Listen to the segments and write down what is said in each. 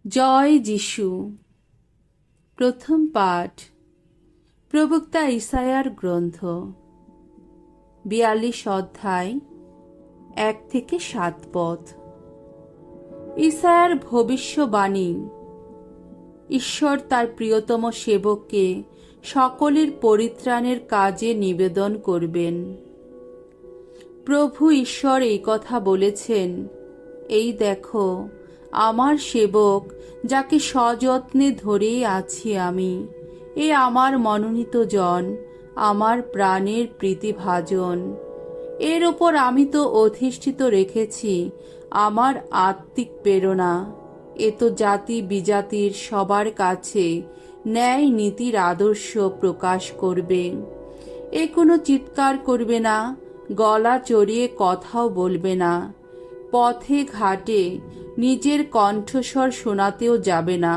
জয় যিশু। প্রথম পাঠ প্রবক্তা ইসায়ার গ্রন্থ ৪২ অধ্যায় ১ থেকে ৭ পদ। ইসায়ার ভবিষ্যবাণী। ঈশ্বর তার প্রিয়তম সেবককে সকলের পরিত্রাণের কাজে নিবেদন করবেন। প্রভু ঈশ্বর এই কথা বলেছেন, এই দেখো আমার সেবক, যাকে সযত্নে ধরেই আছি আমি, এ আমার মনোনীত জন, আমার প্রাণের প্রীতিভাজন। এর ওপর আমি তো অধিষ্ঠিত রেখেছি আমার আত্মিক প্রেরণা। এ তো জাতি বিজাতির সবার কাছে ন্যায় নীতির আদর্শ প্রকাশ করবে। এ কোনো চিৎকার করবে না, গলা চড়িয়ে কথাও বলবে না, পথে ঘাটে নিজের কণ্ঠস্বর শোনাতেও যাবে না।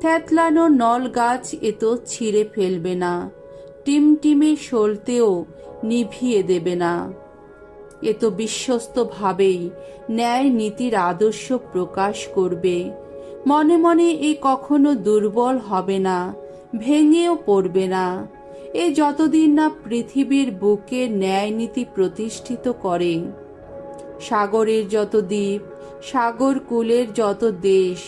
থ্যাতলানো নল গাছ এ তো ছিঁড়ে ফেলবে না, টিমটিমে সলতেও নিভিয়ে দেবে না। এ তো বিশ্বস্তভাবেই ন্যায় নীতির আদর্শ প্রকাশ করবে। মনে মনে এ কখনো দুর্বল হবে না, ভেঙেও পড়বে না। এ যতদিন না পৃথিবীর বুকে ন্যায় নীতি প্রতিষ্ঠিত করে। সাগরের যত দ্বীপ, সাগর কূলের যত দেশ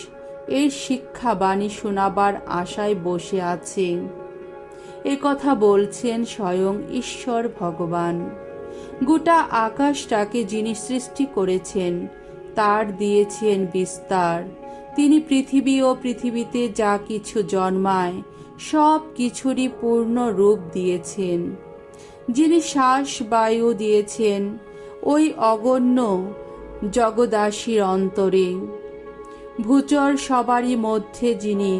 এর শিক্ষা বাণী শোনাবার আশায় বসে আছে। এ কথা বলছেন স্বয়ং ঈশ্বর ভগবান। গোটা আকাশটাকে যিনি সৃষ্টি করেছেন তার দিয়েছেন বিস্তার। তিনি পৃথিবী ও পৃথিবীতে যা কিছু জন্মায় সব কিছুরই পূর্ণ রূপ দিয়েছেন। যিনি শ্বাস বায়ু দিয়েছেন ওই অগণ্য জগদাসীর অন্তরে। ভূচর সবারই মধ্যে যিনি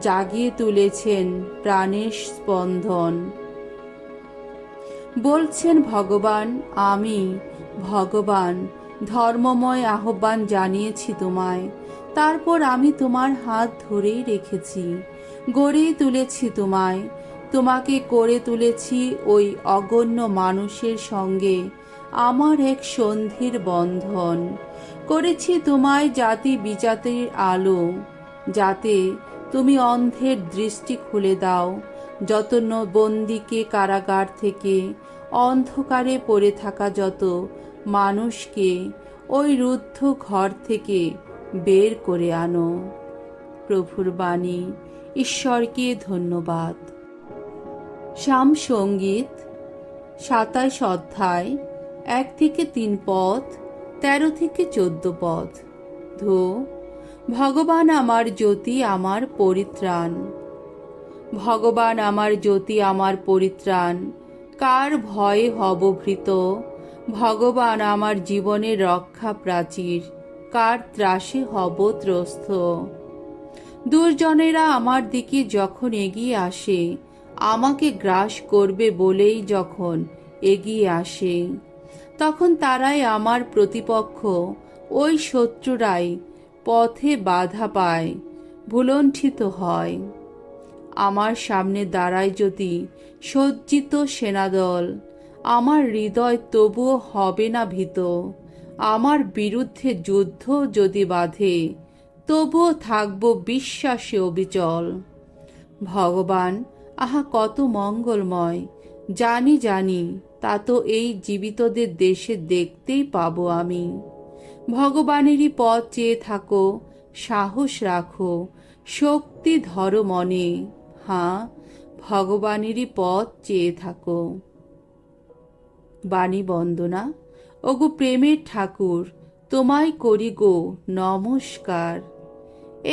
জাগিয়ে তুলেছেন প্রাণের স্পন্দন। বলছেন ভগবান, আমি ভগবান ধর্মময় আহ্বান জানিয়েছি তোমায়। তারপর আমি তোমার হাত ধরেই রেখেছি, গড়েই তুলেছি তোমায়। তোমাকে করে তুলেছি ওই অগণ্য মানুষের সঙ্গে আমার এক সন্ধির বন্ধন। করেছি তোমায় জাতি বিজাতির আলো, যাতে তুমি অন্ধের দৃষ্টি খুলে দাও, যত বন্দীকে কারাগার থেকে অন্ধকারে পড়ে থাকা যত মানুষকে ওই রুদ্ধ ঘর থেকে বের করে আনো। প্রভুর বাণী। ঈশ্বরকে ধন্যবাদ। শাম সঙ্গীত ২৭ অধ্যায় ১ থেকে ৩ পদ, ১৩ থেকে ১৪ পদ। ধো, ভগবান আমার জ্যোতি, আমার পরিত্রাণ। ভগবান আমার জ্যোতি, আমার পরিত্রাণ, কার ভয়ে হব ভীত? ভগবান আমার জীবনের রক্ষা প্রাচীর, কার ত্রাসে হব ত্রস্ত? দুর্জনেরা আমার দিকে যখন এগিয়ে আসে, আমাকে গ্রাস করবে বলেই যখন এগিয়ে আসে, তখন তারাই আমার প্রতিপক্ষ, ওই শত্রুরাই পথে বাধা পায়, ভুলণ্ঠিত হয়। আমার সামনে দাঁড়ায় যদি সজ্জিত সেনাদল, আমার হৃদয় তবুও হবে না ভীত। আমার বিরুদ্ধে যুদ্ধ যদি বাধে, তবুও থাকব বিশ্বাসে অবিচল। ভগবান আহা কত মঙ্গলময়, জানি জানি, তা তো এই জীবিতদের দেশে দেখতেই পাবো আমি। ভগবানেরই পথ চেয়ে থাকো, সাহস রাখো, শক্তি ধরো মনে। হাঁ, ভগবানেরই পথ চেয়ে থাকো। বাণী বন্দনা। ওগো প্রেমের ঠাকুর, তোমায় করি গো নমস্কার।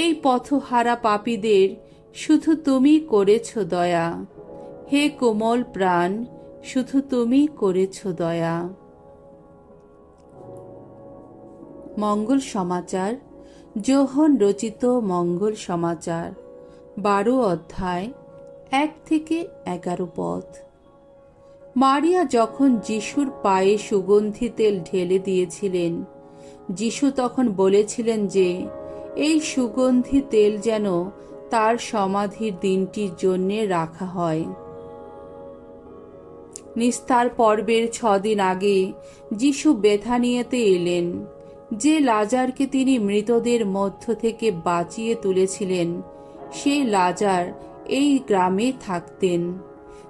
এই পথহারা পাপীদের শুধু তুমি করেছ দয়া। হে কোমল প্রাণ, শুধু তুমি করেছ দয়া। মঙ্গল সমাচার। যোহন রচিত মঙ্গল সমাচার ১২ অধ্যায় ১ থেকে ১১ পদ। মারিয়া যখন যিশুর পায়ে সুগন্ধি তেল ঢেলে দিয়েছিলেন, যিশু তখন বলেছিলেন যে এই সুগন্ধি তেল যেন তার সমাধির দিনটির জন্যে রাখা হয়। নিস্তার পর্বের ৬ দিন আগে যিশু বেথানিয়াতে এলেন। যে লাজারকে তিনি মৃতদের মধ্য থেকে বাঁচিয়ে তুলেছিলেন, সেই লাজার এই গ্রামে থাকতেন।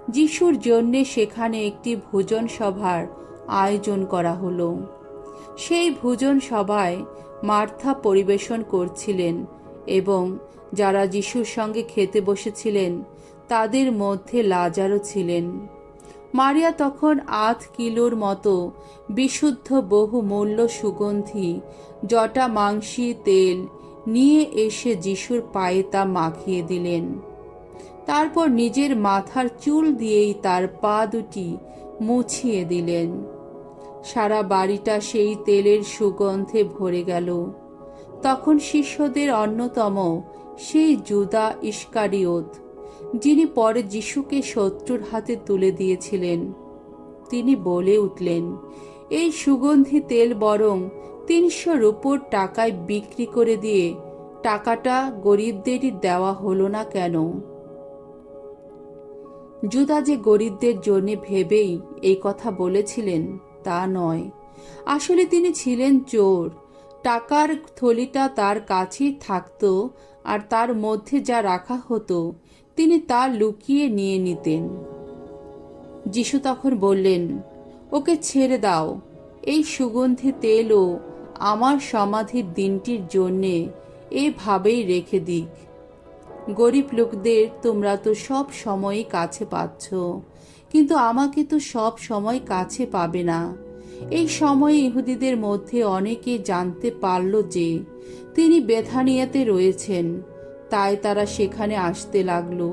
যিশুর জন্যে সেখানে একটি ভোজন সভার আয়োজন করা হলো। সেই ভোজন সভায় মার্থা পরিবেশন করছিলেন এবং যারা যিশুর সঙ্গে খেতে বসেছিলেন তাদের মধ্যে লাজারও ছিলেন। মারিয়া তখন 8 কিলোর মতো বিশুদ্ধ বহুমূল্য সুগন্ধি জটা মাংসী তেল নিয়ে এসে যিশুর পায়ে তা মাখিয়ে দিলেন। তারপর নিজের মাথার চুল দিয়েই তার পা দুটি মুছিয়ে দিলেন। সারা বাড়িটা সেই তেলের সুগন্ধে ভরে গেল। তখন শিষ্যদের অন্যতম সেই জুদা ইস্কারিওত, যিনি পরে যিশুকে শত্রুর হাতে তুলে দিয়েছিলেন, তিনি বলে উঠলেন, এই সুগন্ধি তেল বরং 300 রূপোর টাকায় বিক্রি করে দিয়ে টাকাটা গরিবদেরই দেওয়া হলো না কেন? জুদা যে গরিবদের জন্য ভেবেই এই কথা বলেছিলেন তা নয়। আসলে তিনি ছিলেন চোর। টাকার থলিটা তার কাছেই থাকতো, আর তার মধ্যে যা রাখা হতো তিনি তা লুকিয়ে নিয়ে নিতেন। যিশু তখন বললেন, ওকে ছেড়ে দাও। এই সুগন্ধি তেলও আমার সমাধির দিনটির জন্যে এভাবেই রেখে দিক। গরিব লোকদের তোমরা তো সব সময়ই কাছে পাচ্ছ, কিন্তু আমাকে তো সব সময় কাছে পাবে না। এই সময়ে ইহুদিদের মধ্যে অনেকে জানতে পারল যে তিনি বেথানিয়াতে রয়েছেন, তাই তারা সেখানে আসতে লাগলো।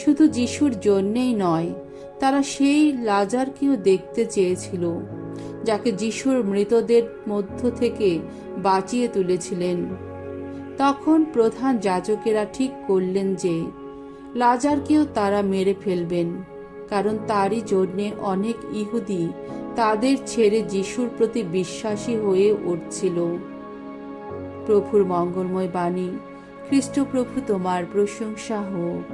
শুধু যিশুর জন্যেই নয়, তারা সেই লাজারকেও দেখতে চেয়েছিল, যাকে যিশুর মৃতদের মধ্য থেকে বাঁচিয়ে তুলেছিলেন। তখন প্রধান যাজকেরা ঠিক করলেন যে লাজারকেও তারা মেরে ফেলবেন, কারণ তারই জন্যে অনেক ইহুদি তাদের ছেড়ে যিশুর প্রতি বিশ্বাসী হয়ে উঠছিল। প্রভুর মঙ্গলময় বাণী। খ্রিস্ট প্রভু তোমার প্রশংসা হোক।